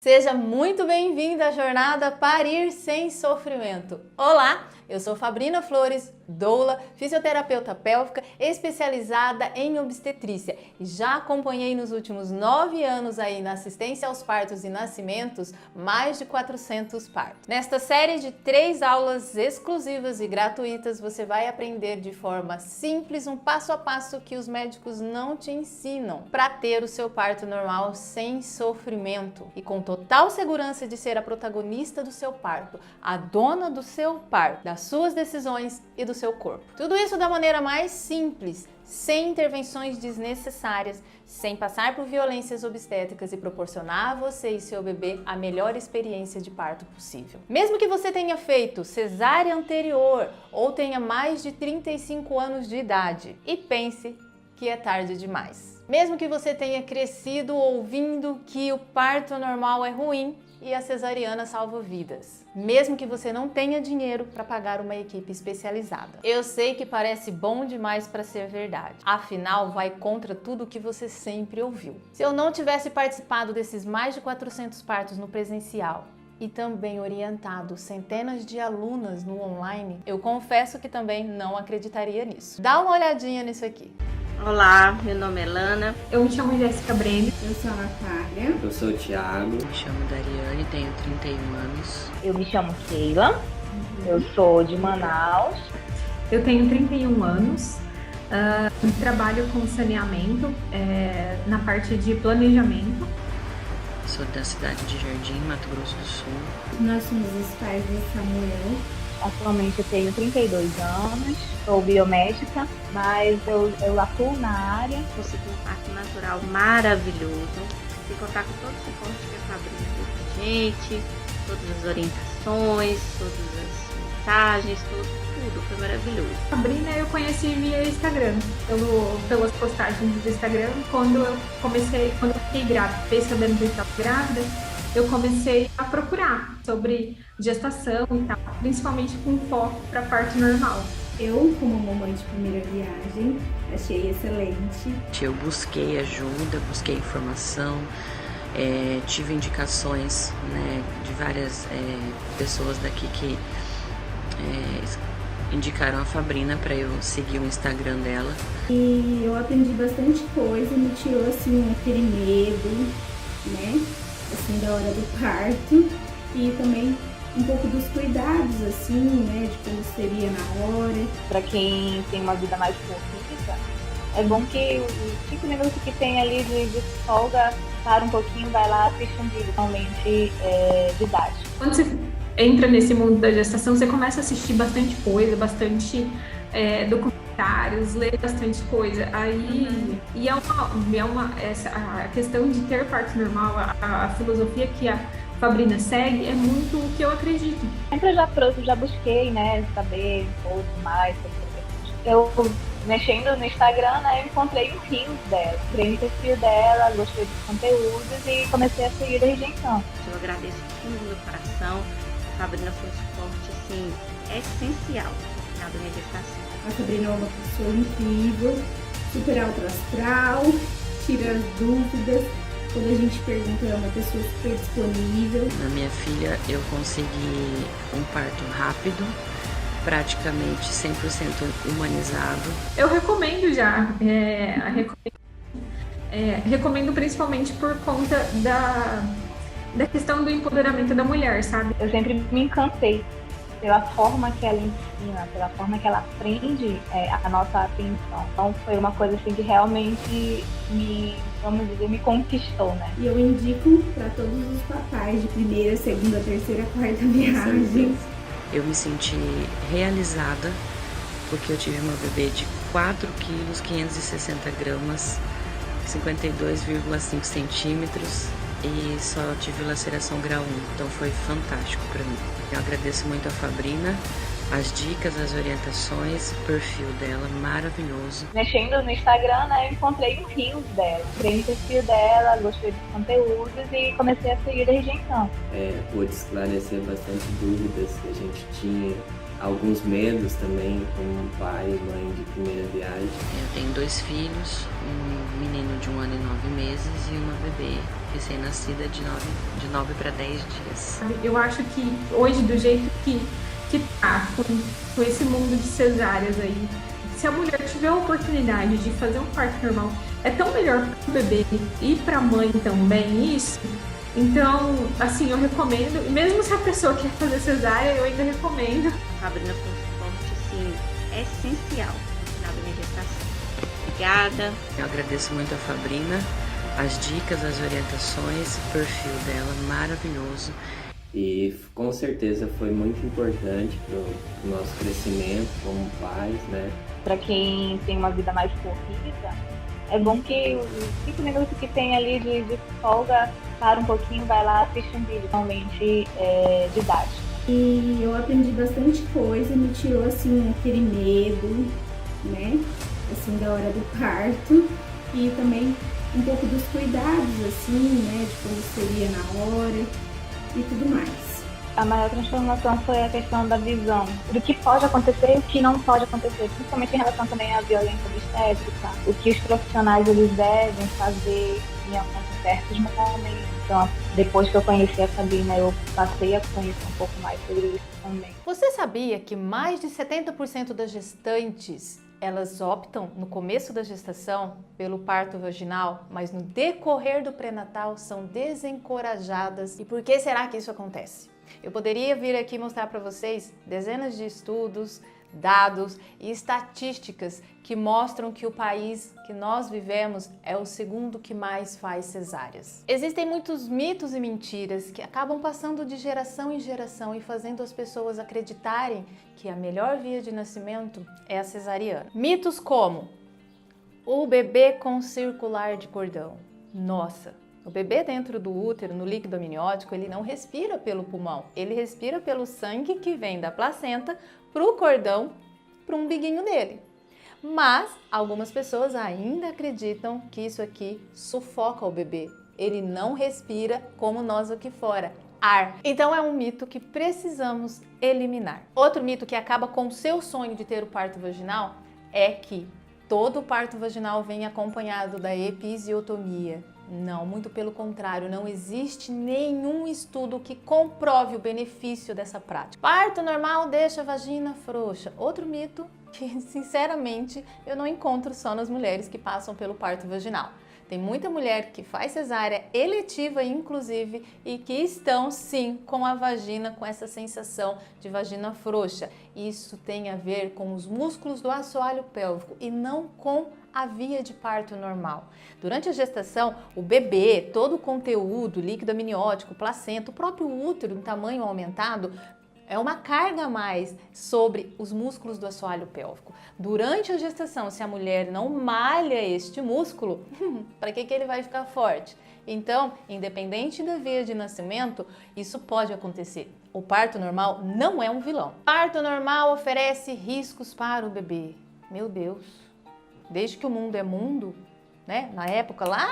Seja muito bem-vinda à jornada Parir Sem Sofrimento. Olá, eu sou Fabrina Flores, doula, fisioterapeuta pélvica especializada em obstetrícia e já acompanhei nos últimos 9 anos aí na assistência aos partos e nascimentos mais de 400 partos. Nesta série de 3 aulas exclusivas e gratuitas você vai aprender de forma simples um passo a passo que os médicos não te ensinam para ter o seu parto normal sem sofrimento e com total segurança de ser a protagonista do seu parto, a dona do seu parto, das suas decisões e do seu corpo. Tudo isso da maneira mais simples, sem intervenções desnecessárias, sem passar por violências obstétricas e proporcionar a você e seu bebê a melhor experiência de parto possível. Mesmo que você tenha feito cesárea anterior ou tenha mais de 35 anos de idade e pense que é tarde demais. Mesmo que você tenha crescido ouvindo que o parto normal é ruim e a cesariana salva vidas. Mesmo que você não tenha dinheiro para pagar uma equipe especializada. Eu sei que parece bom demais para ser verdade. Afinal, vai contra tudo que você sempre ouviu. Se eu não tivesse participado desses mais de 400 partos no presencial e também orientado centenas de alunas no online, eu confesso que também não acreditaria nisso. Dá uma olhadinha nisso aqui. Olá, meu nome é Lana. Eu me chamo Jéssica Breno. Eu sou a Natália. Eu sou o Thiago. Me chamo Dariane, tenho 31 anos. Eu me chamo Keila. Eu sou de Manaus. Eu tenho 31 anos. Trabalho com saneamento na parte de planejamento. Sou da cidade de Jardim, Mato Grosso do Sul. Nós somos os pais de Samuel. Atualmente eu tenho 32 anos, sou biomédica, mas eu atuo na área. Consegui um parto natural maravilhoso. Sem contar com todo o suporte que a Fabrina deu pra gente, todas as orientações, todas as mensagens, tudo foi maravilhoso. A Sabrina eu conheci via Instagram, pelas postagens do Instagram. Quando eu fiquei grávida, fiquei sabendo que eu estava grávida, eu comecei a procurar sobre gestação e tal, principalmente com foco para parto normal. Eu, como mamãe de primeira viagem, achei excelente. Eu busquei ajuda, busquei informação, tive indicações, né, de várias pessoas daqui que indicaram a Fabrina para eu seguir o Instagram dela. E eu aprendi bastante coisa, me tirou assim aquele medo, né? Assim, da hora do parto e também um pouco dos cuidados, assim, né, de como seria na hora. Para quem tem uma vida mais corrida, é bom que os 5 minutos que tem ali de folga, para um pouquinho, vai lá, assiste um vídeo, realmente didático. Quando você entra nesse mundo da gestação, você começa a assistir bastante coisa, bastante documentários, ler bastante coisa. Aí, e a questão de ter parto normal, a filosofia que a Fabrina segue é muito o que eu acredito. Sempre eu já busquei, né, saber um pouco mais sobre eu mexendo no Instagram, né, eu encontrei o Reels dela, criei o perfil dela, gostei dos conteúdos e comecei a seguir desde então. Eu agradeço do fundo do meu coração. A Fabrina foi um suporte, assim, essencial no final da minha gestação. A Sabrina é uma pessoa incrível, super alto astral, tira as dúvidas. Quando a gente pergunta, é uma pessoa super disponível. Na minha filha eu consegui um parto rápido, praticamente 100% humanizado. Eu recomendo já, recomendo principalmente por conta da questão do empoderamento da mulher, sabe? Eu sempre me encantei pela forma que ela ensina, pela forma que ela aprende a nossa atenção. Então foi uma coisa assim que realmente me conquistou, né? E eu indico para todos os papais de primeira, segunda, terceira, quarta viagem. Eu me senti realizada porque eu tive uma bebê de 4 quilos, 560 gramas, 52,5 centímetros e só tive laceração grau 1, então foi fantástico para mim. Eu agradeço muito a Fabrina, as dicas, as orientações, o perfil dela, maravilhoso. Mexendo no Instagram, né, eu encontrei o Reels dela, criei o perfil dela, gostei dos conteúdos e comecei a seguir desde então. Pude esclarecer bastante dúvidas que a gente tinha alguns medos também, como pai e mãe de primeira viagem. Eu tenho 2 filhos, um menino de 1 ano e 9 meses e uma bebê recém-nascida de 9 para 10 dias. Eu acho que hoje, do jeito que tá, com esse mundo de cesáreas aí, se a mulher tiver a oportunidade de fazer um parto normal, é tão melhor para o bebê e para a mãe também isso. Então, assim, eu recomendo, e mesmo se a pessoa quer fazer cesárea, eu ainda recomendo. Fabrina foi um suporte, assim, essencial no final da minha gestação. Obrigada. Eu agradeço muito a Fabrina, as dicas, as orientações, o perfil dela maravilhoso. E com certeza foi muito importante para o nosso crescimento como pais, né? Para quem tem uma vida mais corrida, é bom que os 5 minutos que tem ali de folga, para um pouquinho, vai lá, assiste um vídeo realmente didático. E eu aprendi bastante coisa, me tirou assim aquele medo, né? Assim, da hora do parto. E também um pouco dos cuidados, assim, né? De como seria na hora e tudo mais. A maior transformação foi a questão da visão do que pode acontecer e o que não pode acontecer, principalmente em relação também à violência obstétrica, o que os profissionais eles devem fazer em alguns certos momentos. Então, depois que eu conheci a Fabrina, eu passei a conhecer um pouco mais sobre isso também. Você sabia que mais de 70% das gestantes elas optam no começo da gestação pelo parto vaginal, mas no decorrer do pré-natal são desencorajadas? E por que será que isso acontece? Eu poderia vir aqui mostrar para vocês dezenas de estudos, dados e estatísticas que mostram que o país que nós vivemos é o segundo que mais faz cesáreas. Existem muitos mitos e mentiras que acabam passando de geração em geração e fazendo as pessoas acreditarem que a melhor via de nascimento é a cesariana. Mitos como o bebê com circular de cordão. Nossa! O bebê dentro do útero, no líquido amniótico, ele não respira pelo pulmão, ele respira pelo sangue que vem da placenta para o cordão, para o umbiguinho dele. Mas algumas pessoas ainda acreditam que isso aqui sufoca o bebê. Ele não respira como nós aqui fora, ar. Então é um mito que precisamos eliminar. Outro mito que acaba com o seu sonho de ter o parto vaginal é que todo parto vaginal vem acompanhado da episiotomia. Não, muito pelo contrário, não existe nenhum estudo que comprove o benefício dessa prática. Parto normal deixa a vagina frouxa. Outro mito que, sinceramente, eu não encontro só nas mulheres que passam pelo parto vaginal. Tem muita mulher que faz cesárea eletiva, inclusive, e que estão, sim, com a vagina, com essa sensação de vagina frouxa. Isso tem a ver com os músculos do assoalho pélvico e não com a via de parto normal. Durante a gestação, o bebê, todo o conteúdo, líquido amniótico, placenta, o próprio útero em tamanho aumentado, é uma carga a mais sobre os músculos do assoalho pélvico. Durante a gestação, se a mulher não malha este músculo, para que ele vai ficar forte? Então, independente da via de nascimento, isso pode acontecer. O parto normal não é um vilão. Parto normal oferece riscos para o bebê. Meu Deus! Desde que o mundo é mundo, né? Na época lá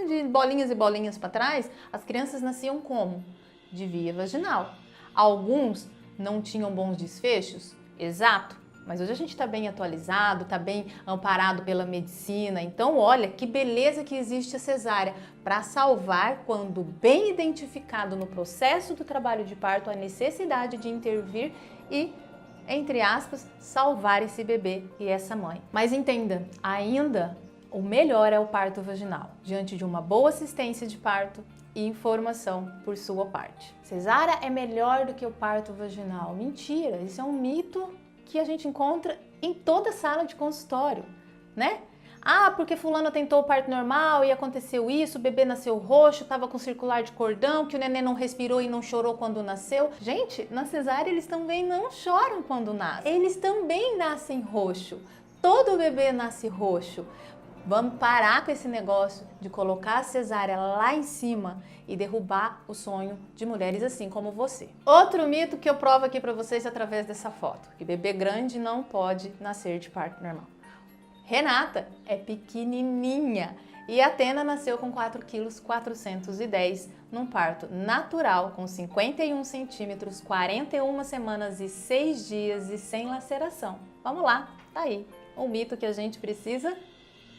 de bolinhas e bolinhas para trás, as crianças nasciam como? De via vaginal. Alguns não tinham bons desfechos, exato, mas hoje a gente está bem atualizado, está bem amparado pela medicina, então olha que beleza que existe a cesárea para salvar, quando bem identificado no processo do trabalho de parto, a necessidade de intervir e, entre aspas, salvar esse bebê e essa mãe. Mas entenda, ainda o melhor é o parto vaginal, diante de uma boa assistência de parto e informação por sua parte. Cesárea é melhor do que o parto vaginal. Mentira, isso é um mito que a gente encontra em toda sala de consultório, né? Ah, porque fulano tentou o parto normal e aconteceu isso, o bebê nasceu roxo, estava com circular de cordão, que o neném não respirou e não chorou quando nasceu. Gente, na cesárea eles também não choram quando nascem. Eles também nascem roxo. Todo bebê nasce roxo. Vamos parar com esse negócio de colocar a cesárea lá em cima e derrubar o sonho de mulheres assim como você. Outro mito que eu provo aqui para vocês através dessa foto, que bebê grande não pode nascer de parto normal. Renata é pequenininha, E a Atena nasceu com 4,410 kg num parto natural, com 51 centímetros, 41 semanas e 6 dias e sem laceração. Vamos lá, tá aí. Um mito que a gente precisa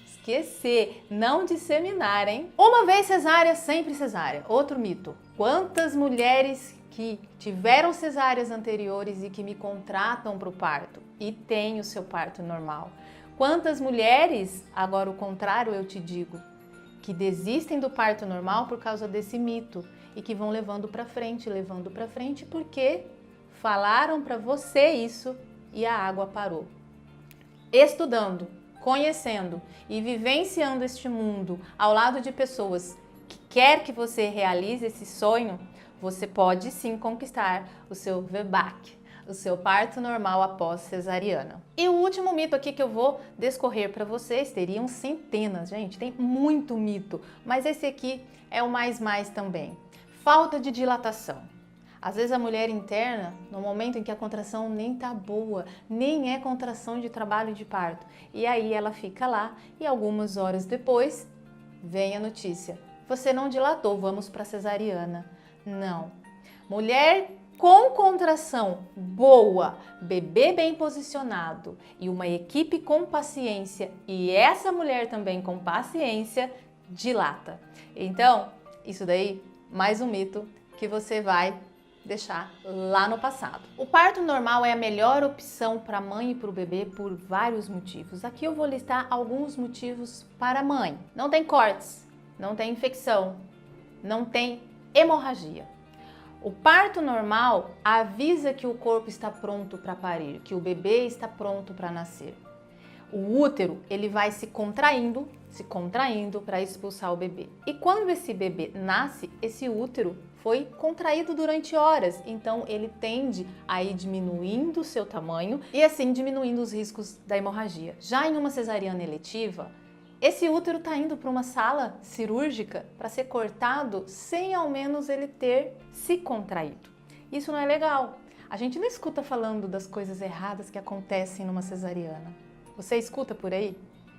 esquecer, não disseminar, hein? Uma vez cesárea, sempre cesárea. Outro mito. Quantas mulheres que tiveram cesáreas anteriores e que me contratam para o parto e têm o seu parto normal? Quantas mulheres, agora o contrário eu te digo, que desistem do parto normal por causa desse mito e que vão levando para frente porque falaram para você isso e a água parou. Estudando, conhecendo e vivenciando este mundo ao lado de pessoas que quer que você realize esse sonho, você pode sim conquistar o seu VBAC, o seu parto normal após cesariana. E o último mito aqui que eu vou descorrer para vocês, teriam centenas, gente, tem muito mito, mas esse aqui é o mais também. Falta de dilatação. Às vezes a mulher interna, no momento em que a contração nem tá boa, nem é contração de trabalho de parto, e aí ela fica lá e algumas horas depois vem a notícia: você não dilatou, vamos para cesariana. Não. Mulher com contração boa, bebê bem posicionado e uma equipe com paciência, e essa mulher também com paciência, dilata. Então, isso daí, mais um mito que você vai deixar lá no passado. O parto normal é a melhor opção para a mãe e para o bebê por vários motivos. Aqui eu vou listar alguns motivos para a mãe. Não tem cortes, não tem infecção, não tem hemorragia. O parto normal avisa que o corpo está pronto para parir, que o bebê está pronto para nascer. O útero, ele vai se contraindo para expulsar o bebê. E quando esse bebê nasce, esse útero foi contraído durante horas, então ele tende a ir diminuindo o seu tamanho e assim diminuindo os riscos da hemorragia. Já em uma cesariana eletiva, esse útero está indo para uma sala cirúrgica para ser cortado sem ao menos ele ter se contraído. Isso não é legal. A gente não escuta falando das coisas erradas que acontecem numa cesariana. Você escuta por aí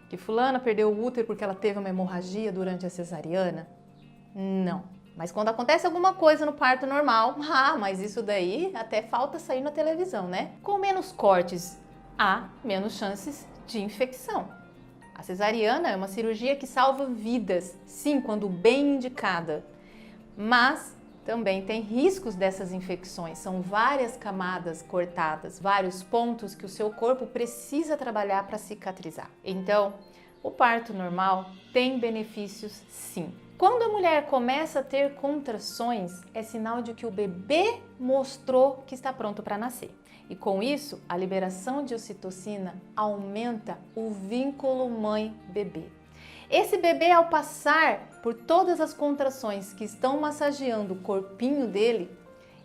que fulana perdeu o útero porque ela teve uma hemorragia durante a cesariana? Não. Mas quando acontece alguma coisa no parto normal, mas isso daí até falta sair na televisão, né? Com menos cortes, há menos chances de infecção. A cesariana é uma cirurgia que salva vidas, sim, quando bem indicada, mas também tem riscos dessas infecções. São várias camadas cortadas, vários pontos que o seu corpo precisa trabalhar para cicatrizar. Então, o parto normal tem benefícios, sim. Quando a mulher começa a ter contrações, é sinal de que o bebê mostrou que está pronto para nascer. E com isso, a liberação de ocitocina aumenta o vínculo mãe-bebê. Esse bebê, ao passar por todas as contrações que estão massageando o corpinho dele,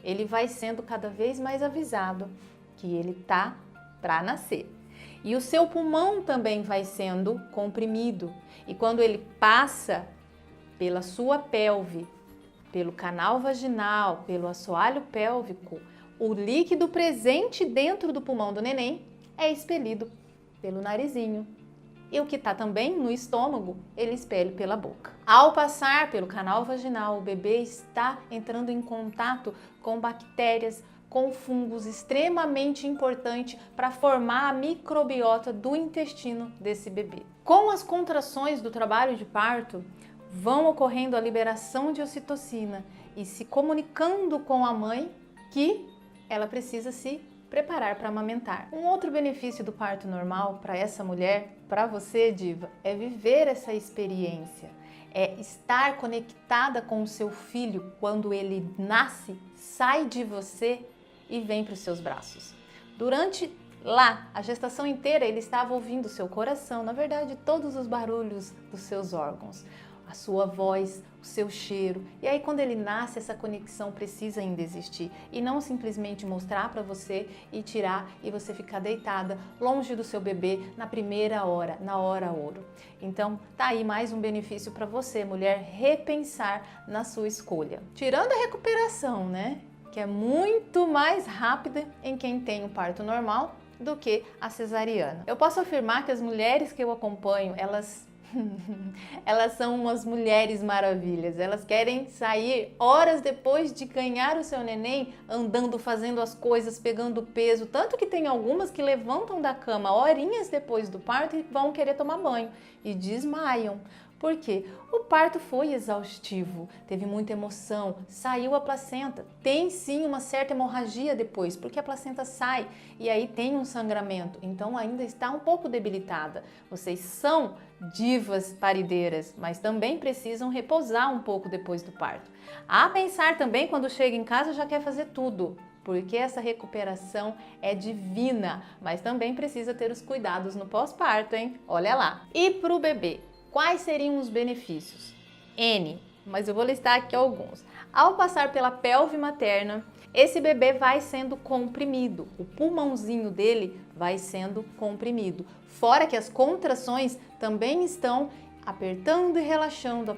ele vai sendo cada vez mais avisado que ele tá para nascer. E o seu pulmão também vai sendo comprimido. E quando ele passa pela sua pelve, pelo canal vaginal, pelo assoalho pélvico, o líquido presente dentro do pulmão do neném é expelido pelo narizinho. E o que está também no estômago, ele expele pela boca. Ao passar pelo canal vaginal, o bebê está entrando em contato com bactérias, com fungos, extremamente importante para formar a microbiota do intestino desse bebê. Com as contrações do trabalho de parto, vão ocorrendo a liberação de ocitocina e se comunicando com a mãe que ela precisa se preparar para amamentar. Um outro benefício do parto normal para essa mulher, para você, diva, é viver essa experiência, é estar conectada com o seu filho quando ele nasce, sai de você e vem para os seus braços. Durante lá, a gestação inteira, ele estava ouvindo o seu coração, na verdade, todos os barulhos dos seus órgãos, a sua voz, o seu cheiro. E aí quando ele nasce, essa conexão precisa ainda existir e não simplesmente mostrar para você e tirar e você ficar deitada longe do seu bebê na primeira hora, na hora ouro. Então tá aí mais um benefício para você, mulher, repensar na sua escolha. Tirando a recuperação, né? Que é muito mais rápida em quem tem o parto normal do que a cesariana. Eu posso afirmar que as mulheres que eu acompanho, elas Elas são umas mulheres maravilhas. Elas querem sair horas depois de ganhar o seu neném, andando, fazendo as coisas, pegando peso. Tanto que tem algumas que levantam da cama horinhas depois do parto e vão querer tomar banho e desmaiam. Por quê? O parto foi exaustivo, teve muita emoção, saiu a placenta. Tem sim uma certa hemorragia depois, porque a placenta sai e aí tem um sangramento. Então ainda está um pouco debilitada. Vocês são divas parideiras, mas também precisam repousar um pouco depois do parto. A pensar também, quando chega em casa, já quer fazer tudo, porque essa recuperação é divina, mas também precisa ter os cuidados no pós-parto, hein? Olha lá. E para o bebê? Quais seriam os benefícios? N, mas eu vou listar aqui alguns. Ao passar pela pelve materna, esse bebê vai sendo comprimido, o pulmãozinho dele vai sendo comprimido. Fora que as contrações também estão apertando e relaxando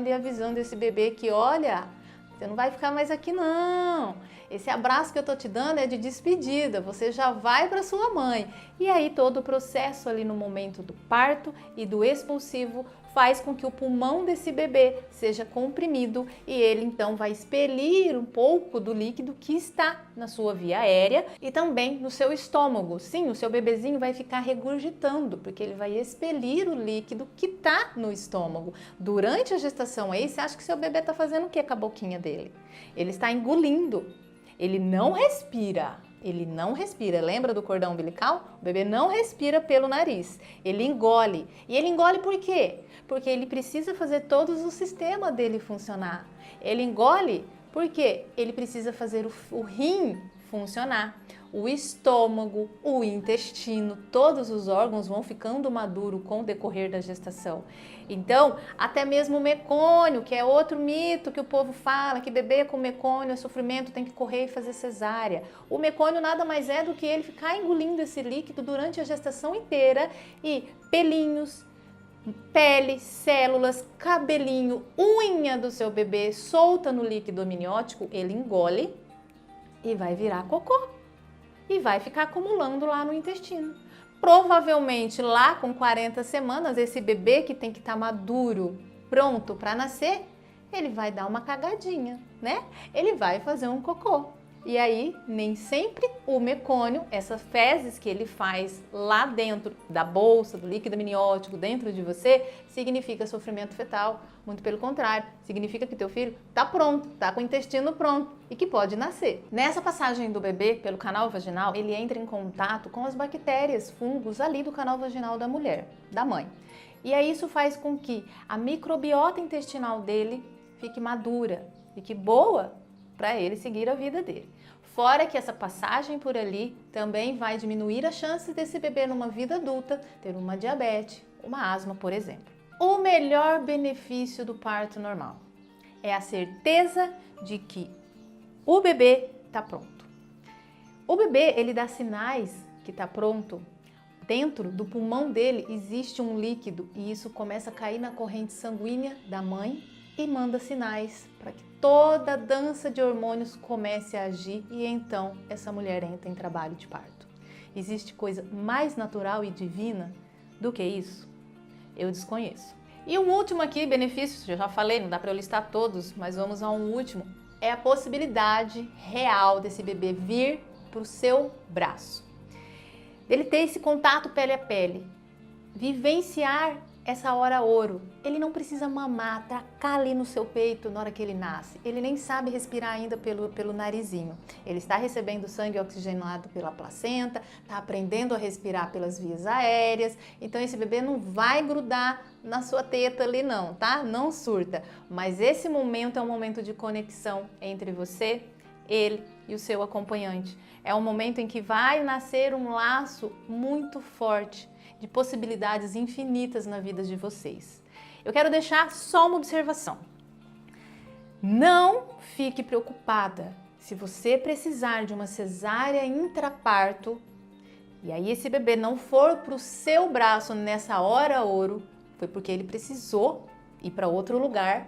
e avisando esse bebê que, olha, você não vai ficar mais aqui não. Esse abraço que eu tô te dando é de despedida, você já vai para sua mãe. E aí todo o processo ali no momento do parto e do expulsivo faz com que o pulmão desse bebê seja comprimido e ele então vai expelir um pouco do líquido que está na sua via aérea e também no seu estômago. Sim, o seu bebezinho vai ficar regurgitando, porque ele vai expelir o líquido que está no estômago. Durante a gestação aí, você acha que seu bebê está fazendo o que com a boquinha dele? Ele está engolindo, ele não respira. Ele não respira. Lembra do cordão umbilical? O bebê não respira pelo nariz. Ele engole. E ele engole por quê? Porque ele precisa fazer todo o sistema dele funcionar. Ele engole porque ele precisa fazer o rim funcionar. O estômago, o intestino, todos os órgãos vão ficando maduro com o decorrer da gestação. Então, até mesmo o mecônio, que é outro mito que o povo fala, que bebê com mecônio é sofrimento, tem que correr e fazer cesárea. O mecônio nada mais é do que ele ficar engolindo esse líquido durante a gestação inteira e pelinhos, pele, células, cabelinho, unha do seu bebê solta no líquido amniótico, ele engole e vai virar cocô. E vai ficar acumulando lá no intestino. Provavelmente lá com 40 semanas, esse bebê que tem que estar maduro, pronto para nascer, ele vai dar uma cagadinha, né? Ele vai fazer um cocô. E aí, nem sempre o mecônio, essas fezes que ele faz lá dentro da bolsa, do líquido amniótico, dentro de você, significa sofrimento fetal. Muito pelo contrário, significa que teu filho está pronto, está com o intestino pronto e que pode nascer. Nessa passagem do bebê pelo canal vaginal, ele entra em contato com as bactérias, fungos ali do canal vaginal da mulher, da mãe. E aí isso faz com que a microbiota intestinal dele fique madura, fique boa, para ele seguir a vida dele. Fora que essa passagem por ali também vai diminuir as chances desse bebê numa vida adulta ter uma diabetes, uma asma, por exemplo. O melhor benefício do parto normal é a certeza de que o bebê está pronto. O bebê, ele dá sinais que está pronto. Dentro do pulmão dele existe um líquido e isso começa a cair na corrente sanguínea da mãe e manda sinais para que toda a dança de hormônios comece a agir e então essa mulher entra em trabalho de parto. Existe coisa mais natural e divina do que isso? Eu desconheço. E um último aqui, benefício, eu já falei, não dá para eu listar todos, mas vamos a um último, é a possibilidade real desse bebê vir para o seu braço. Ele ter esse contato pele a pele, vivenciar essa hora ouro. Ele não precisa mamar, tacar ali no seu peito na hora que ele nasce. Ele nem sabe respirar ainda pelo narizinho. Ele está recebendo sangue oxigenado pela placenta, está aprendendo a respirar pelas vias aéreas. Então esse bebê não vai grudar na sua teta ali não, tá? Não surta. Mas esse momento é um momento de conexão entre você, ele e o seu acompanhante. É um momento em que vai nascer um laço muito forte, de possibilidades infinitas na vida de vocês. Eu quero deixar só uma observação. Não fique preocupada se você precisar de uma cesárea intraparto e aí esse bebê não for para o seu braço nessa hora ouro, foi porque ele precisou ir para outro lugar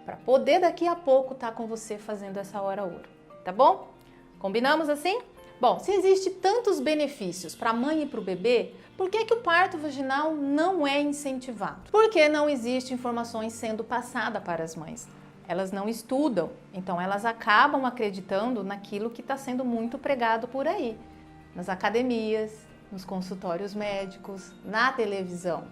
para poder daqui a pouco estar com você fazendo essa hora ouro, tá bom? Combinamos assim? Bom, se existe tantos benefícios para a mãe e para o bebê, por que o parto vaginal não é incentivado? Porque não existe informações sendo passada para as mães. Elas não estudam, então elas acabam acreditando naquilo que está sendo muito pregado por aí, nas academias, nos consultórios médicos, na televisão,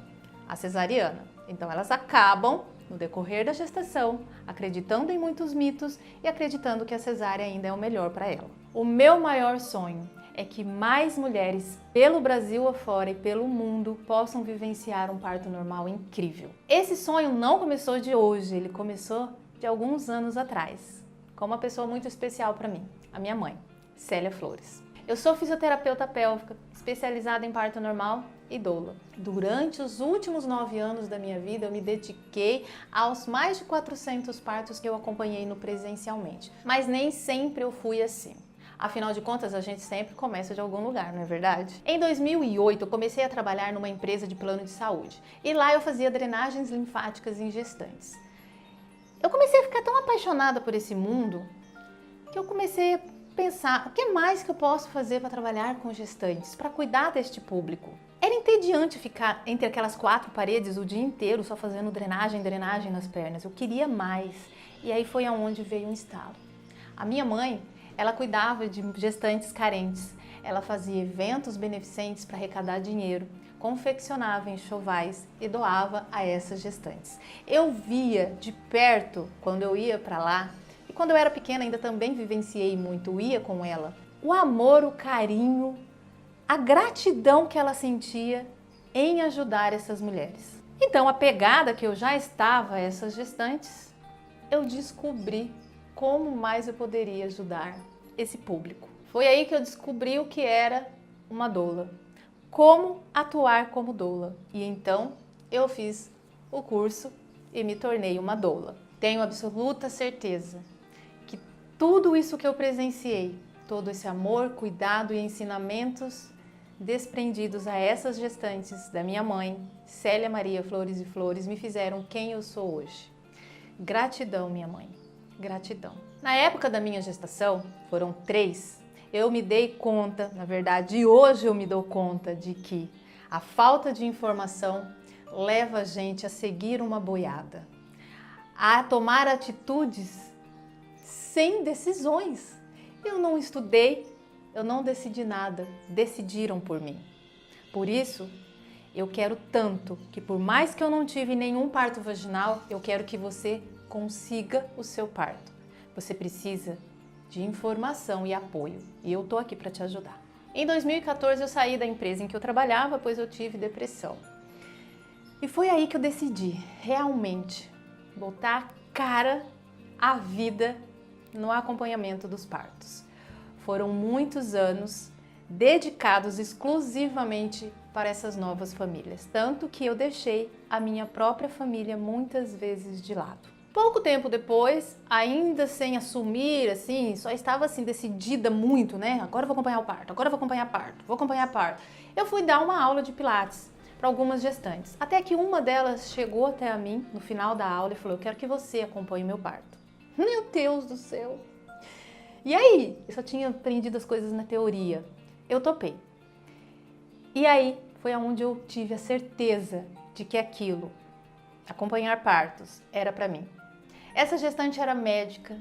a cesariana. Então elas acabam, no decorrer da gestação, acreditando em muitos mitos e acreditando que a cesárea ainda é o melhor para ela. O meu maior sonho é que mais mulheres pelo Brasil afora e pelo mundo possam vivenciar um parto normal incrível. Esse sonho não começou de hoje, ele começou de alguns anos atrás, com uma pessoa muito especial para mim, a minha mãe, Célia Flores. Eu sou fisioterapeuta pélvica, especializada em parto normal e doula. Durante os últimos 9 anos da minha vida, eu me dediquei aos mais de 400 partos que eu acompanhei no presencialmente. Mas nem sempre eu fui assim. Afinal de contas, a gente sempre começa de algum lugar, não é verdade? Em 2008, eu comecei a trabalhar numa empresa de plano de saúde. E lá eu fazia drenagens linfáticas em gestantes. Eu comecei a ficar tão apaixonada por esse mundo que eu comecei a pensar, o que mais que eu posso fazer para trabalhar com gestantes, para cuidar deste público? Era entediante ficar entre aquelas 4 paredes o dia inteiro só fazendo drenagem nas pernas. Eu queria mais. E aí foi aonde veio um estalo. A minha mãe, ela cuidava de gestantes carentes. Ela fazia eventos beneficentes para arrecadar dinheiro, confeccionava enxovais e doava a essas gestantes. Eu via de perto quando eu ia para lá, e quando eu era pequena ainda também vivenciei muito, ia com ela, o amor, o carinho, a gratidão que ela sentia em ajudar essas mulheres. Então, apegada que eu já estava a essas gestantes, eu descobri como mais eu poderia ajudar esse público. Foi aí que eu descobri o que era uma doula, como atuar como doula. E então eu fiz o curso e me tornei uma doula. Tenho absoluta certeza que tudo isso que eu presenciei, todo esse amor, cuidado e ensinamentos desprendidos a essas gestantes da minha mãe, Célia Maria Flores e Flores, me fizeram quem eu sou hoje. Gratidão, minha mãe, gratidão. Na época da minha gestação, foram 3, eu me dei conta, na verdade, hoje eu me dou conta de que a falta de informação leva a gente a seguir uma boiada, a tomar atitudes sem decisões. Eu não estudei, eu não decidi nada, decidiram por mim. Por isso, eu quero tanto que, por mais que eu não tive nenhum parto vaginal, eu quero que você consiga o seu parto. Você precisa de informação e apoio, e eu tô aqui para te ajudar. Em 2014 eu saí da empresa em que eu trabalhava, pois eu tive depressão. E foi aí que eu decidi realmente botar a cara à vida no acompanhamento dos partos. Foram muitos anos dedicados exclusivamente para essas novas famílias, tanto que eu deixei a minha própria família muitas vezes de lado. Pouco tempo depois, ainda sem assumir, assim, só estava assim decidida muito, né? Agora eu vou acompanhar o parto, agora eu vou acompanhar parto, vou acompanhar parto. Eu fui dar uma aula de pilates para algumas gestantes, até que uma delas chegou até a mim no final da aula e falou: eu quero que você acompanhe o meu parto. Meu Deus do céu! E aí? Eu só tinha aprendido as coisas na teoria. Eu topei. E aí foi aonde eu tive a certeza de que aquilo, acompanhar partos, era para mim. Essa gestante era médica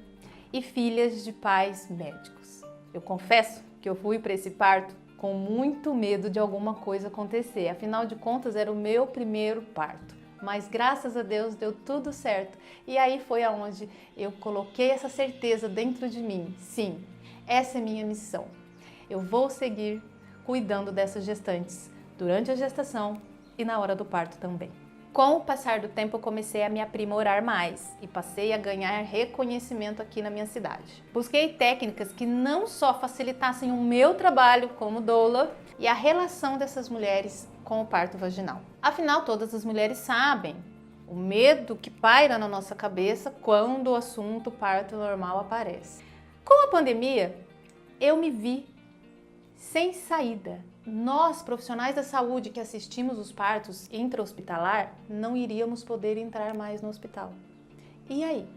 e filha de pais médicos. Eu confesso que eu fui para esse parto com muito medo de alguma coisa acontecer. Afinal de contas, era o meu primeiro parto. Mas graças a Deus deu tudo certo. E aí foi aonde eu coloquei essa certeza dentro de mim. Sim, essa é minha missão. Eu vou seguir cuidando dessas gestantes durante a gestação e na hora do parto também. Com o passar do tempo, eu comecei a me aprimorar mais e passei a ganhar reconhecimento aqui na minha cidade. Busquei técnicas que não só facilitassem o meu trabalho como doula e a relação dessas mulheres com o parto vaginal. Afinal, todas as mulheres sabem o medo que paira na nossa cabeça quando o assunto parto normal aparece. Com a pandemia, eu me vi sem saída. Nós, profissionais da saúde que assistimos os partos intra-hospitalar, não iríamos poder entrar mais no hospital. E aí?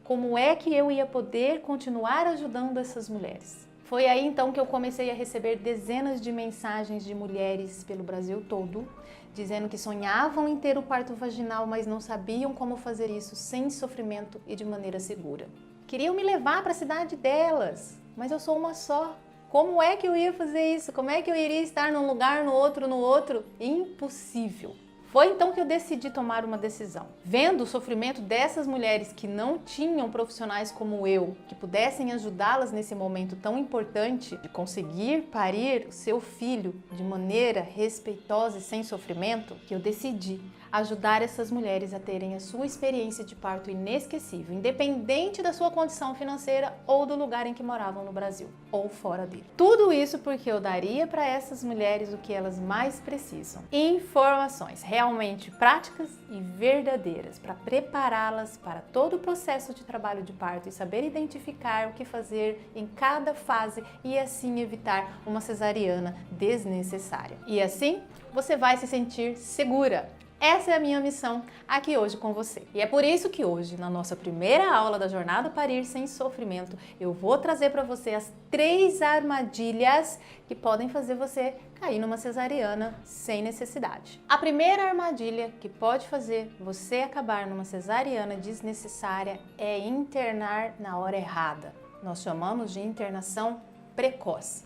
Como é que eu ia poder continuar ajudando essas mulheres? Foi aí então que eu comecei a receber dezenas de mensagens de mulheres pelo Brasil todo, dizendo que sonhavam em ter o parto vaginal, mas não sabiam como fazer isso sem sofrimento e de maneira segura. Queriam me levar para a cidade delas, mas eu sou uma só. Como é que eu ia fazer isso? Como é que eu iria estar num lugar, no outro? Impossível. Foi então que eu decidi tomar uma decisão. Vendo o sofrimento dessas mulheres que não tinham profissionais como eu, que pudessem ajudá-las nesse momento tão importante de conseguir parir o seu filho de maneira respeitosa e sem sofrimento, que eu decidi ajudar essas mulheres a terem a sua experiência de parto inesquecível, independente da sua condição financeira ou do lugar em que moravam no Brasil ou fora dele. Tudo isso porque eu daria para essas mulheres o que elas mais precisam: informações realmente práticas e verdadeiras para prepará-las para todo o processo de trabalho de parto e saber identificar o que fazer em cada fase e assim evitar uma cesariana desnecessária. E assim você vai se sentir segura. Essa é a minha missão aqui hoje com você. E é por isso que hoje, na nossa primeira aula da Jornada Parir Sem Sofrimento, eu vou trazer para você as 3 armadilhas que podem fazer você cair numa cesariana sem necessidade. A primeira armadilha que pode fazer você acabar numa cesariana desnecessária é internar na hora errada. Nós chamamos de internação precoce.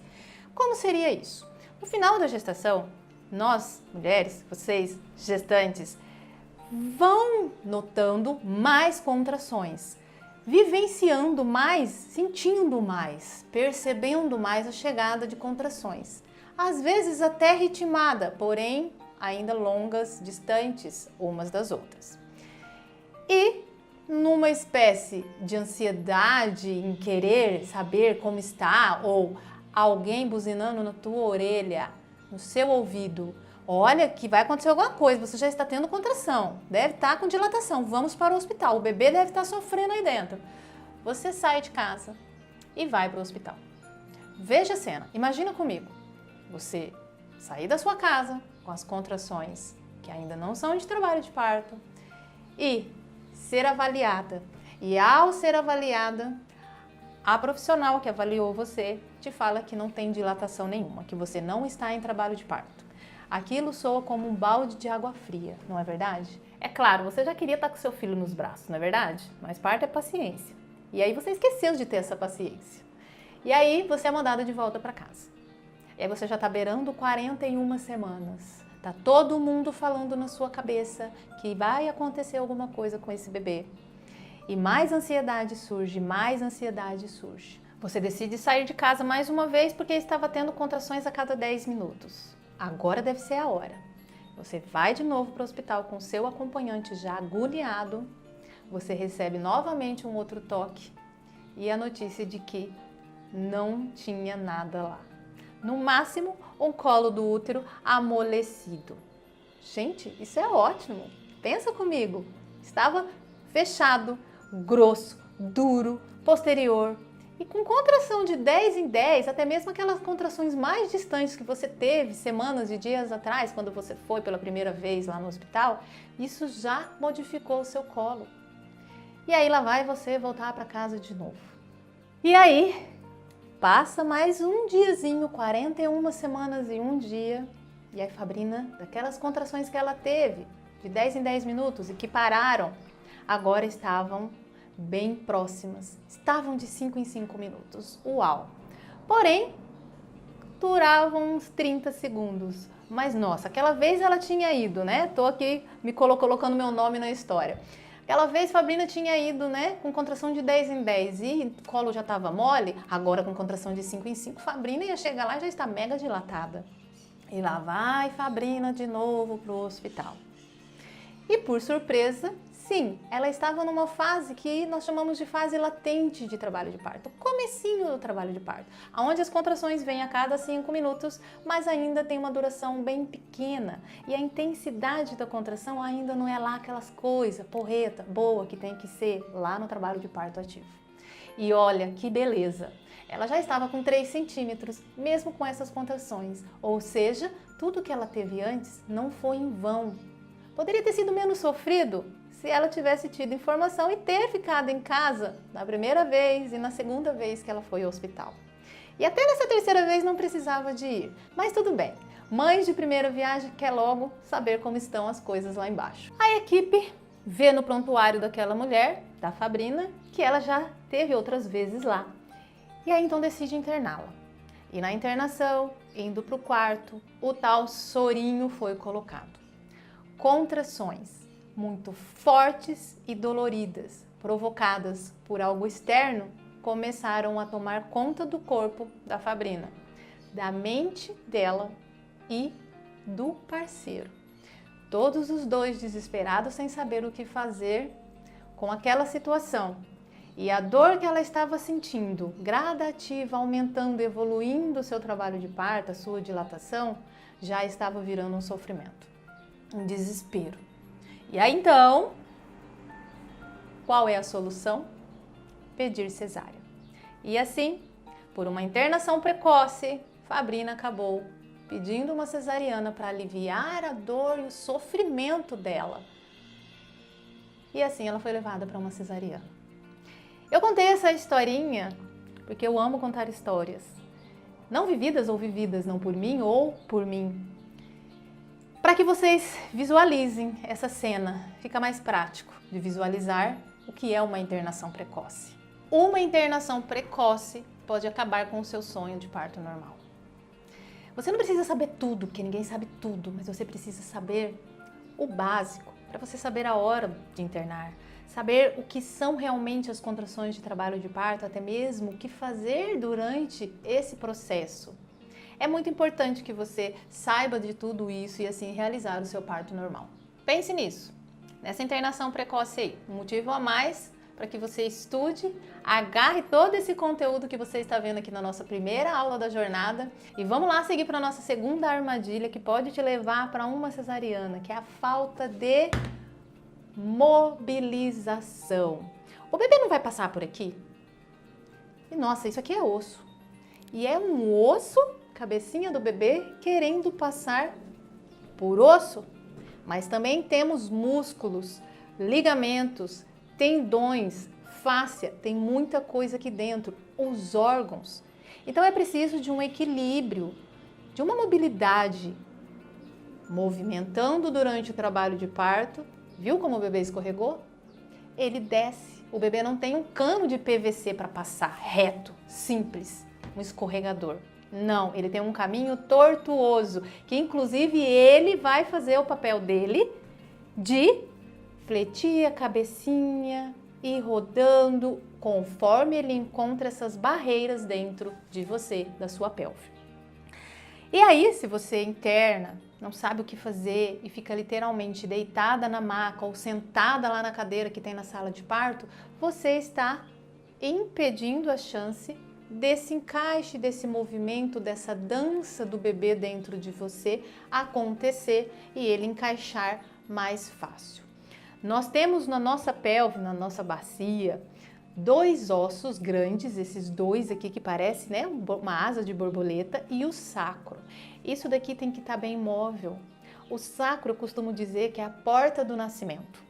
Como seria isso? No final da gestação, nós, mulheres, vocês, gestantes, vão notando mais contrações, vivenciando mais, sentindo mais, percebendo mais a chegada de contrações. Às vezes até ritmada, porém ainda longas, distantes umas das outras. E numa espécie de ansiedade em querer saber como está, ou alguém buzinando na tua orelha, no seu ouvido: olha que vai acontecer alguma coisa, você já está tendo contração, deve estar com dilatação, vamos para o hospital, o bebê deve estar sofrendo aí dentro. Você sai de casa e vai para o hospital. Veja a cena, imagina comigo, você sair da sua casa com as contrações que ainda não são de trabalho de parto e ser avaliada. E ao ser avaliada, a profissional que avaliou você te fala que não tem dilatação nenhuma, que você não está em trabalho de parto. Aquilo soa como um balde de água fria, não é verdade? É claro, você já queria estar com seu filho nos braços, não é verdade? Mas parto é paciência. E aí você esqueceu de ter essa paciência. E aí você é mandada de volta para casa. E aí você já está beirando 41 semanas. Tá todo mundo falando na sua cabeça que vai acontecer alguma coisa com esse bebê. E mais ansiedade surge, mais ansiedade surge. Você decide sair de casa mais uma vez porque estava tendo contrações a cada 10 minutos. Agora deve ser a hora. Você vai de novo para o hospital com seu acompanhante já agoniado. Você recebe novamente um outro toque e a notícia de que não tinha nada lá. No máximo, um colo do útero amolecido. Gente, isso é ótimo. Pensa comigo. Estava fechado, grosso, duro, posterior e com contração de 10 em 10, até mesmo aquelas contrações mais distantes que você teve semanas e dias atrás, quando você foi pela primeira vez lá no hospital, isso já modificou o seu colo. E aí lá vai você voltar para casa de novo. E aí passa mais um diazinho, 41 semanas e um dia, e a Fabrina, daquelas contrações que ela teve, de 10 em 10 minutos e que pararam, agora estavam bem próximas, estavam de 5 em 5 minutos. Uau! Porém, duravam uns 30 segundos. Mas nossa, aquela vez ela tinha ido, né? Tô aqui me colocando meu nome na história. Aquela vez Fabrina tinha ido, né, com contração de 10 em 10 e o colo já estava mole, agora com contração de 5 em 5, Fabrina ia chegar lá e já está mega dilatada. E lá vai Fabrina de novo pro hospital. E por surpresa, sim, ela estava numa fase que nós chamamos de fase latente de trabalho de parto, comecinho do trabalho de parto, onde as contrações vêm a cada 5 minutos, mas ainda tem uma duração bem pequena e a intensidade da contração ainda não é lá aquelas coisas, porreta, boa que tem que ser lá no trabalho de parto ativo. E olha que beleza! Ela já estava com 3 centímetros, mesmo com essas contrações, ou seja, tudo que ela teve antes não foi em vão. Poderia ter sido menos sofrido se ela tivesse tido informação e ter ficado em casa na primeira vez e na segunda vez que ela foi ao hospital. E até nessa terceira vez não precisava de ir. Mas tudo bem. Mães de primeira viagem quer logo saber como estão as coisas lá embaixo. A equipe vê no prontuário daquela mulher, da Fabrina, que ela já teve outras vezes lá. E aí então decide interná-la. E na internação, indo para o quarto, o tal sorinho foi colocado. Contrações muito fortes e doloridas, provocadas por algo externo, começaram a tomar conta do corpo da Fabrina, da mente dela e do parceiro. Todos os dois desesperados sem saber o que fazer com aquela situação. E a dor que ela estava sentindo, gradativa, aumentando, evoluindo o seu trabalho de parto, a sua dilatação, já estava virando um sofrimento, um desespero. E aí então, qual é a solução? Pedir cesárea. E assim, por uma internação precoce, Fabrina acabou pedindo uma cesariana para aliviar a dor e o sofrimento dela. E assim ela foi levada para uma cesariana. Eu contei essa historinha porque eu amo contar histórias, não vividas ou vividas não por mim ou por mim, para que vocês visualizem essa cena. Fica mais prático de visualizar o que é uma internação precoce. Uma internação precoce pode acabar com o seu sonho de parto normal. Você não precisa saber tudo, porque ninguém sabe tudo, mas você precisa saber o básico para você saber a hora de internar, saber o que são realmente as contrações de trabalho de parto, até mesmo o que fazer durante esse processo. É muito importante que você saiba de tudo isso e assim realizar o seu parto normal. Pense nisso, nessa internação precoce aí, um motivo a mais para que você estude, agarre todo esse conteúdo que você está vendo aqui na nossa primeira aula da jornada e vamos lá seguir para a nossa segunda armadilha que pode te levar para uma cesariana, que é a falta de mobilização. O bebê não vai passar por aqui? E nossa, isso aqui é osso. E é um osso, cabecinha do bebê, querendo passar por osso. Mas também temos músculos, ligamentos, tendões, fáscia, tem muita coisa aqui dentro, os órgãos. Então é preciso de um equilíbrio, de uma mobilidade, movimentando durante o trabalho de parto. Viu como o bebê escorregou? Ele desce. O bebê não tem um cano de PVC para passar reto, simples, um escorregador. Não, ele tem um caminho tortuoso, que inclusive ele vai fazer o papel dele de fletir a cabecinha e rodando conforme ele encontra essas barreiras dentro de você, da sua pelve. E aí, se você interna, não sabe o que fazer e fica literalmente deitada na maca ou sentada lá na cadeira que tem na sala de parto, você está impedindo a chance desse encaixe, desse movimento, dessa dança do bebê dentro de você acontecer e ele encaixar mais fácil. Nós temos na nossa pelve, na nossa bacia, dois ossos grandes, esses dois aqui que parece, né, uma asa de borboleta, e o sacro. Isso daqui tem que estar bem móvel. O sacro, eu costumo dizer que é a porta do nascimento.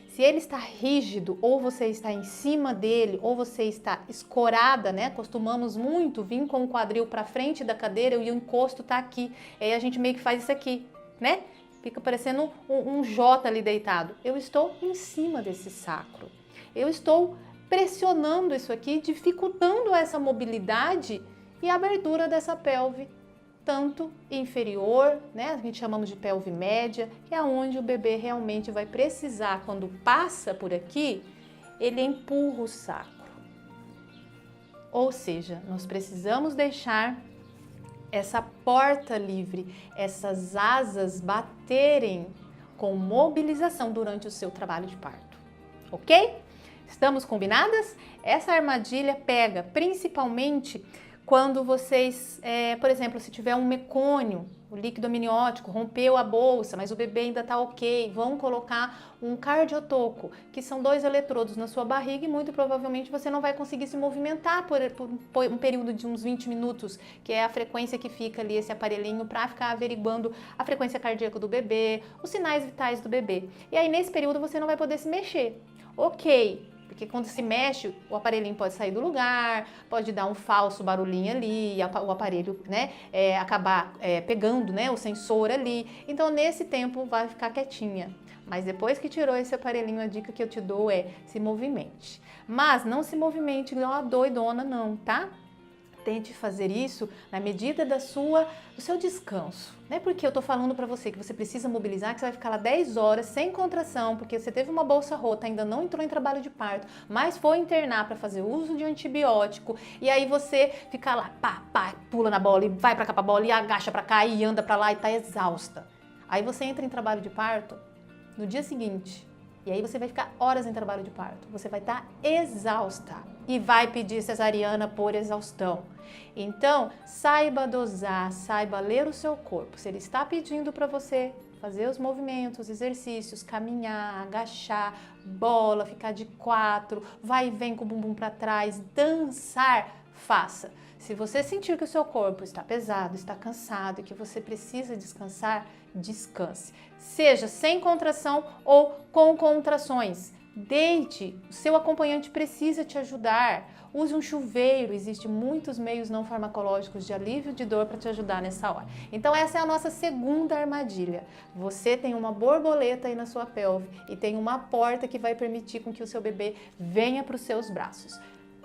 Se ele está rígido, ou você está em cima dele, ou você está escorada, né? Costumamos muito vir com o quadril para frente da cadeira e o encosto está aqui. Aí a gente meio que faz isso aqui, né? Fica parecendo um J ali deitado. Eu estou em cima desse sacro. Eu estou pressionando isso aqui, dificultando essa mobilidade e a abertura dessa pelve, tanto inferior, né, a gente chamamos de pelve média, que é onde o bebê realmente vai precisar, quando passa por aqui, ele empurra o sacro. Ou seja, nós precisamos deixar essa porta livre, essas asas baterem com mobilização durante o seu trabalho de parto, ok? Estamos combinadas? Essa armadilha pega principalmente quando vocês, por exemplo, se tiver um mecônio, o líquido amniótico, rompeu a bolsa, mas o bebê ainda está ok, vão colocar um cardiotoco, que são 2 eletrodos na sua barriga e muito provavelmente você não vai conseguir se movimentar por um período de uns 20 minutos, que é a frequência que fica ali esse aparelhinho para ficar averiguando a frequência cardíaca do bebê, os sinais vitais do bebê. E aí nesse período você não vai poder se mexer. Ok, Porque quando se mexe, o aparelhinho pode sair do lugar, pode dar um falso barulhinho ali, o aparelho, né, acabar pegando, né, o sensor ali. Então, nesse tempo, vai ficar quietinha. Mas depois que tirou esse aparelhinho, a dica que eu te dou é se movimente. Mas não se movimente igual uma doidona não, tá? Tente fazer isso na medida do seu descanso. Não é porque eu tô falando pra você que você precisa mobilizar, que você vai ficar lá 10 horas sem contração, porque você teve uma bolsa rota, ainda não entrou em trabalho de parto, mas foi internar pra fazer uso de antibiótico, e aí você fica lá, pá, pula na bola, e vai pra cá pra bola, e agacha pra cá, e anda pra lá, e tá exausta. Aí você entra em trabalho de parto no dia seguinte, e aí você vai ficar horas em trabalho de parto. Você vai estar exausta e vai pedir cesariana por exaustão. Então, saiba dosar, saiba ler o seu corpo. Se ele está pedindo para você fazer os movimentos, exercícios, caminhar, agachar, bola, ficar de 4, vai e vem com o bumbum para trás, dançar, faça. Se você sentir que o seu corpo está pesado, está cansado e que você precisa descansar, descanse. Seja sem contração ou com contrações. Deite, o seu acompanhante precisa te ajudar. Use um chuveiro, existem muitos meios não farmacológicos de alívio de dor para te ajudar nessa hora. Então essa é a nossa segunda armadilha. Você tem uma borboleta aí na sua pelve e tem uma porta que vai permitir com que o seu bebê venha para os seus braços.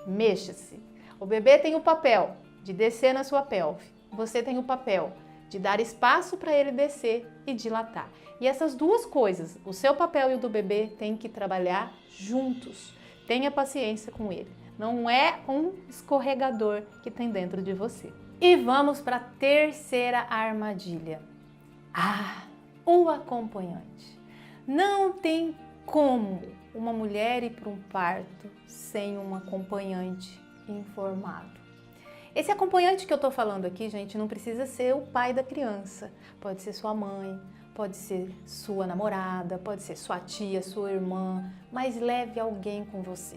Mexa-se. O bebê tem o papel de descer na sua pelve. Você tem o papel de dar espaço para ele descer e dilatar. E essas duas coisas, o seu papel e o do bebê, têm que trabalhar juntos. Tenha paciência com ele. Não é um escorregador que tem dentro de você. E vamos para a terceira armadilha. O acompanhante. Não tem como uma mulher ir para um parto sem um acompanhante informado. Esse acompanhante que eu tô falando aqui, gente, não precisa ser o pai da criança. Pode ser sua mãe, pode ser sua namorada, pode ser sua tia, sua irmã, mas leve alguém com você.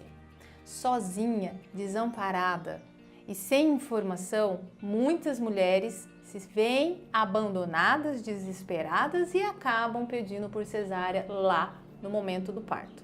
Sozinha, desamparada e sem informação, muitas mulheres se veem abandonadas, desesperadas e acabam pedindo por cesárea lá no momento do parto.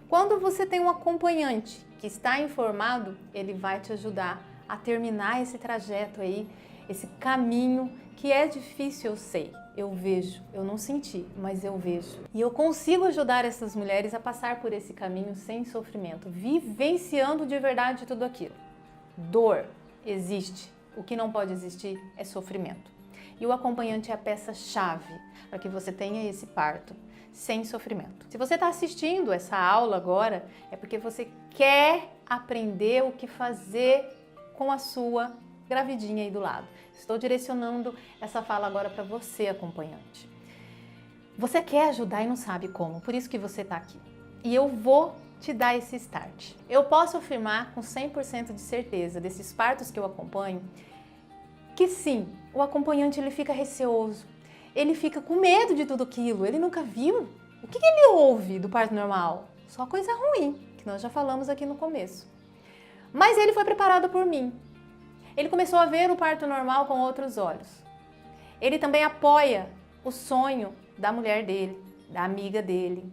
Quando você tem um acompanhante que está informado, ele vai te ajudar a terminar esse trajeto aí, esse caminho que é difícil, eu sei, eu vejo, eu não senti, mas eu vejo. E eu consigo ajudar essas mulheres a passar por esse caminho sem sofrimento, vivenciando de verdade tudo aquilo. Dor existe, o que não pode existir é sofrimento. E o acompanhante é a peça-chave para que você tenha esse parto sem sofrimento. Se você está assistindo essa aula agora, é porque você quer aprender o que fazer com a sua gravidinha aí do lado. Estou direcionando essa fala agora para você, acompanhante. Você quer ajudar e não sabe como, por isso que você está aqui. E eu vou te dar esse start. Eu posso afirmar com 100% de certeza, desses partos que eu acompanho, que sim, o acompanhante ele fica receoso, ele fica com medo de tudo aquilo, ele nunca viu. O que ele ouve do parto normal? Só coisa ruim, que nós já falamos aqui no começo. Mas ele foi preparado por mim. Ele começou a ver o parto normal com outros olhos. Ele também apoia o sonho da mulher dele, da amiga dele,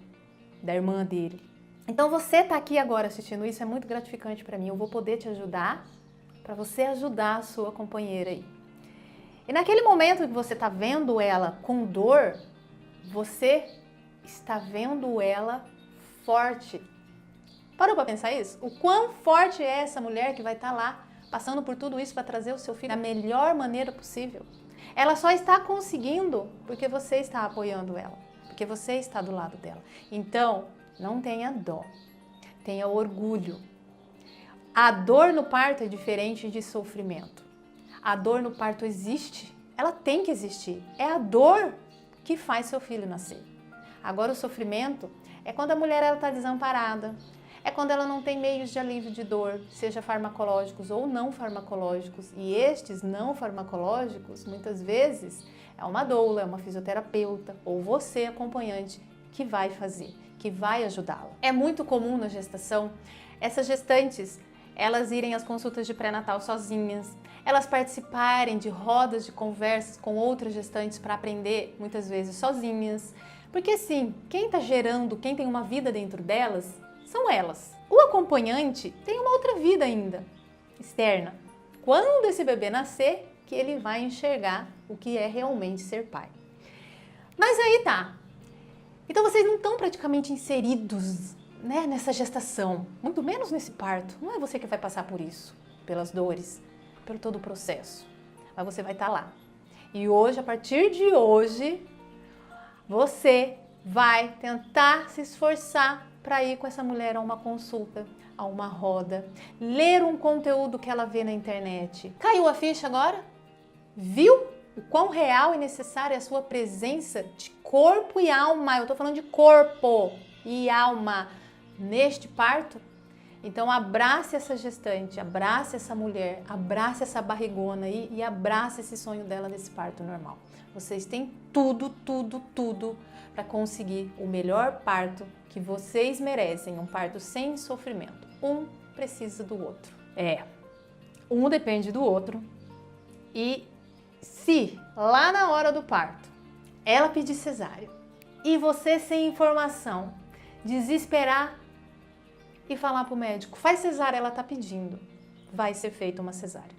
da irmã dele. Então você está aqui agora assistindo isso, é muito gratificante para mim. Eu vou poder te ajudar para você ajudar a sua companheira aí. E naquele momento que você está vendo ela com dor, você está vendo ela forte. Parou para pensar isso? O quão forte é essa mulher que vai estar lá passando por tudo isso para trazer o seu filho da melhor maneira possível? Ela só está conseguindo porque você está apoiando ela, porque você está do lado dela. Então, não tenha dó, tenha orgulho. A dor no parto é diferente de sofrimento. A dor no parto existe, ela tem que existir. É a dor que faz seu filho nascer. Agora o sofrimento é quando a mulher está desamparada, é quando ela não tem meios de alívio de dor, seja farmacológicos ou não farmacológicos. E estes não farmacológicos, muitas vezes, é uma doula, é uma fisioterapeuta ou você, acompanhante, que vai fazer, que vai ajudá-la. É muito comum na gestação essas gestantes, elas irem às consultas de pré-natal sozinhas, elas participarem de rodas de conversas com outras gestantes para aprender, muitas vezes sozinhas. Porque sim, quem está gerando, quem tem uma vida dentro delas, são elas. O acompanhante tem uma outra vida ainda, externa. Quando esse bebê nascer, que ele vai enxergar o que é realmente ser pai. Mas aí tá. Então vocês não estão praticamente inseridos, né, nessa gestação, muito menos nesse parto. Não é você que vai passar por isso, pelas dores, pelo todo o processo. Mas você vai estar lá. E hoje, a partir de hoje, você vai tentar se esforçar para ir com essa mulher a uma consulta, a uma roda, ler um conteúdo que ela vê na internet. Caiu a ficha agora? Viu o quão real e necessária é a sua presença de corpo e alma? Eu tô falando de corpo e alma neste parto. Então abrace essa gestante, abrace essa mulher, abrace essa barrigona aí e abrace esse sonho dela nesse parto normal. Vocês têm tudo para conseguir o melhor parto que vocês merecem, um parto sem sofrimento. Um precisa do outro. Um depende do outro. E se lá na hora do parto ela pedir cesárea e você sem informação desesperar e falar pro médico, faz cesárea, ela tá pedindo, vai ser feita uma cesárea,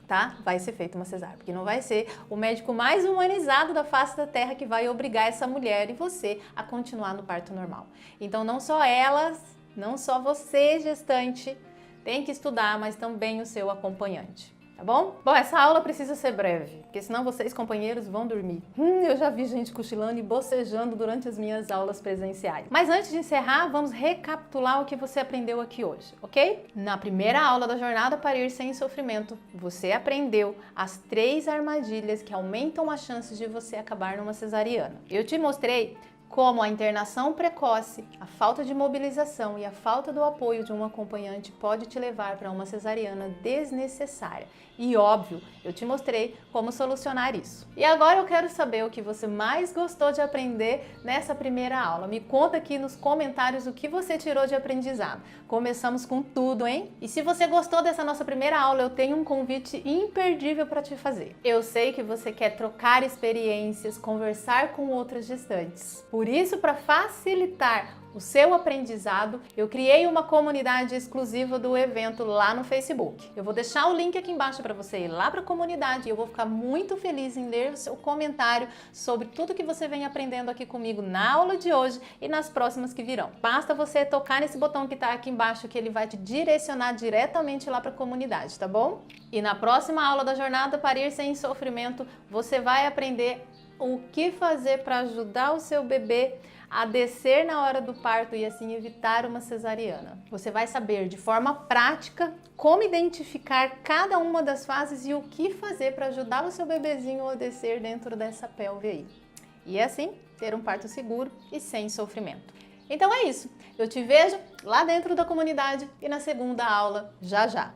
tá? Vai ser feita uma cesárea, porque não vai ser o médico mais humanizado da face da terra que vai obrigar essa mulher e você a continuar no parto normal. Então não só elas, não só você, gestante, tem que estudar, mas também o seu acompanhante. Tá bom? Bom, essa aula precisa ser breve, porque senão vocês, companheiros, vão dormir. Eu já vi gente cochilando e bocejando durante as minhas aulas presenciais. Mas antes de encerrar, vamos recapitular o que você aprendeu aqui hoje, ok? Na primeira aula da Jornada Parir Sem Sofrimento, você aprendeu as 3 armadilhas que aumentam as chances de você acabar numa cesariana. Eu te mostrei como a internação precoce, a falta de mobilização e a falta do apoio de um acompanhante pode te levar para uma cesariana desnecessária. E óbvio, eu te mostrei como solucionar isso. E agora eu quero saber o que você mais gostou de aprender nessa primeira aula. Me conta aqui nos comentários o que você tirou de aprendizado. Começamos com tudo, hein? E se você gostou dessa nossa primeira aula, eu tenho um convite imperdível para te fazer. Eu sei que você quer trocar experiências, conversar com outras gestantes. Por isso, para facilitar o seu aprendizado, eu criei uma comunidade exclusiva do evento lá no Facebook. Eu vou deixar o link aqui embaixo para você ir lá para a comunidade e eu vou ficar muito feliz em ler o seu comentário sobre tudo que você vem aprendendo aqui comigo na aula de hoje e nas próximas que virão. Basta você tocar nesse botão que está aqui embaixo que ele vai te direcionar diretamente lá para a comunidade, tá bom? E na próxima aula da Jornada Parir Sem Sofrimento, você vai aprender o que fazer para ajudar o seu bebê a descer na hora do parto e assim evitar uma cesariana. Você vai saber de forma prática como identificar cada uma das fases e o que fazer para ajudar o seu bebezinho a descer dentro dessa pelve aí. E assim, ter um parto seguro e sem sofrimento. Então é isso. Eu te vejo lá dentro da comunidade e na segunda aula já já.